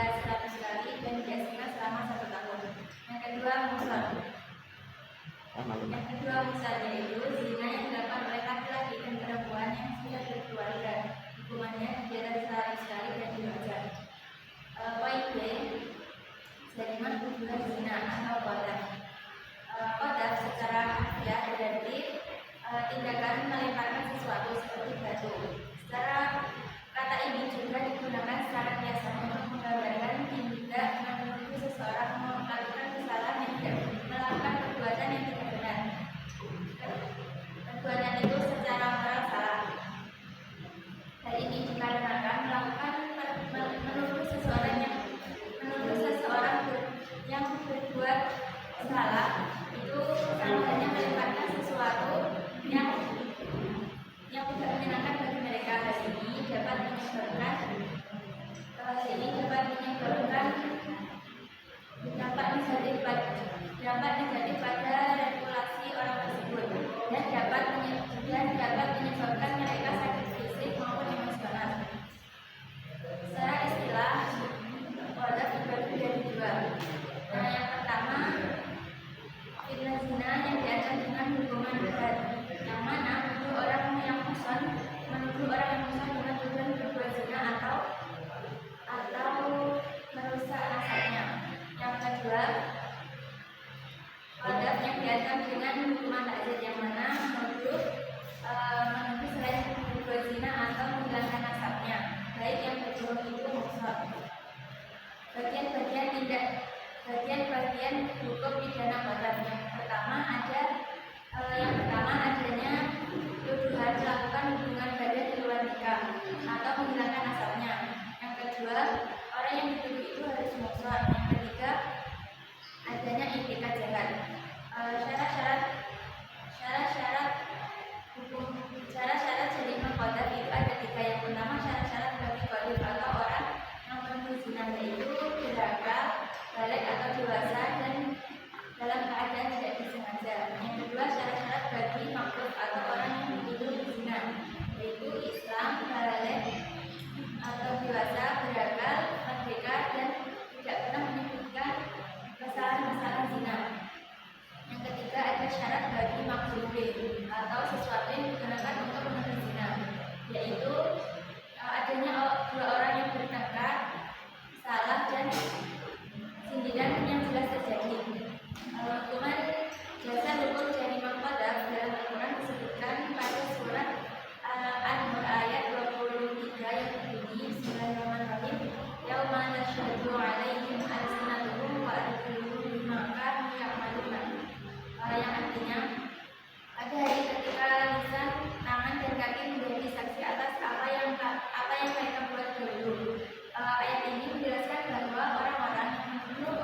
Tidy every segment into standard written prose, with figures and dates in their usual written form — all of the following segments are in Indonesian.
100 kali dan diasinkan selama 1 tahun. Yang kedua musal. Yang kedua musal yaitu zina yang dilakukan oleh laki-laki dan perempuan yang sudah berkeluarga. Hukumannya penjara 100 kali dan diajar. Poin B, jariman tuduhan zina atau qadzaf. Qadzaf secara harfiah berarti tindakan melemparkan sesuatu seperti batu. Secara kata ini juga digunakan secara biasa untuk menggambarkan tindak menuduh seseorang melakukan kesalahan yang tidak melakukan perbuatan yang tidak benar. Perbuatan itu secara moral salah. Hal ini dikarenakan melakukan menuduh seseorang yang berbuat salah itu sama hanya melemparkan sesuatu yang tidak menyenangkan bagi mereka. Hal ini dapat negatif pada reputasi orang tersebut dan dapat menyebabkan mereka sakit fisik maupun emosional. Secara istilah, qadzaf dibagi menjadi dua. Yang pertama, fitnah zina yang diancam dengan hukuman berat, yang mana menuduh orang yang muhsan dengan tuduhan berbuat zina atau merusak nasabnya. Yang kedua, qadzaf yang diancam dengan hukuman takzir, yang mana menuduh selain berbuat zina atau menghilangkan nasabnya, baik yang berbohong itu muhsan. Bagian hukum pidana qadzaf. Yang pertama adanya tuduhan melakukan hubungan badan di luar nikah atau menghilangkan nasabnya. Yang kedua, orang yang dituduh itu harus muhsan. Yang ketiga, adanya itiqad jahat. Syarat jariman qadzaf itu ada 3. Yang pertama, syarat-syarat bagi qadzaf atau orang yang menuduh zina yaitu belaga, balik atau dewasa dan dalam keadaan tidak disengaja. Yang kedua, syarat-syarat bagi makhluk atau orang yang dituduh zina yaitu Islam, balik atau dewasa, beragal, merdeka dan tidak pernah menyebutkan kesalahan zina. Yang ketiga, ada syarat bagi makhluk atau sesuatu yang digunakan untuk menuduh zina, yaitu adanya 2 orang yang bertengkar, salah dan sindiran yang jelas terjadi. Dasar hukum jariman qadzaf dalam Al-Quran disebutkan pada surat An-Nur ayat 23 yang berbunyi Bismillahirrahmanirrahim, yauma tashhadu 'alaihim alsinatuhum wa arjuluhum bima kanu ya'malun. Yang artinya pada hari ketika lisan, tangan dan kaki menjadi saksi atas apa yang mereka buat dahulu. Ayat ini menjelaskan bahwa orang-orang yang menuduh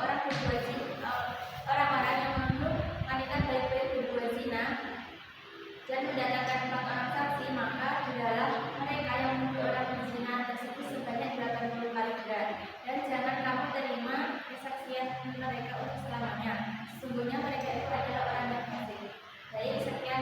wanita baik-baik berbuat zina dan mendatangkan 4 orang saksi, maka adalah mereka yang menuduh orang berzina tersebut sebanyak 80 kali berat. Dan jangan kamu terima kesaksian mereka untuk selamanya. Sesungguhnya mereka itu adalah orang yang fasik. Baik, sekian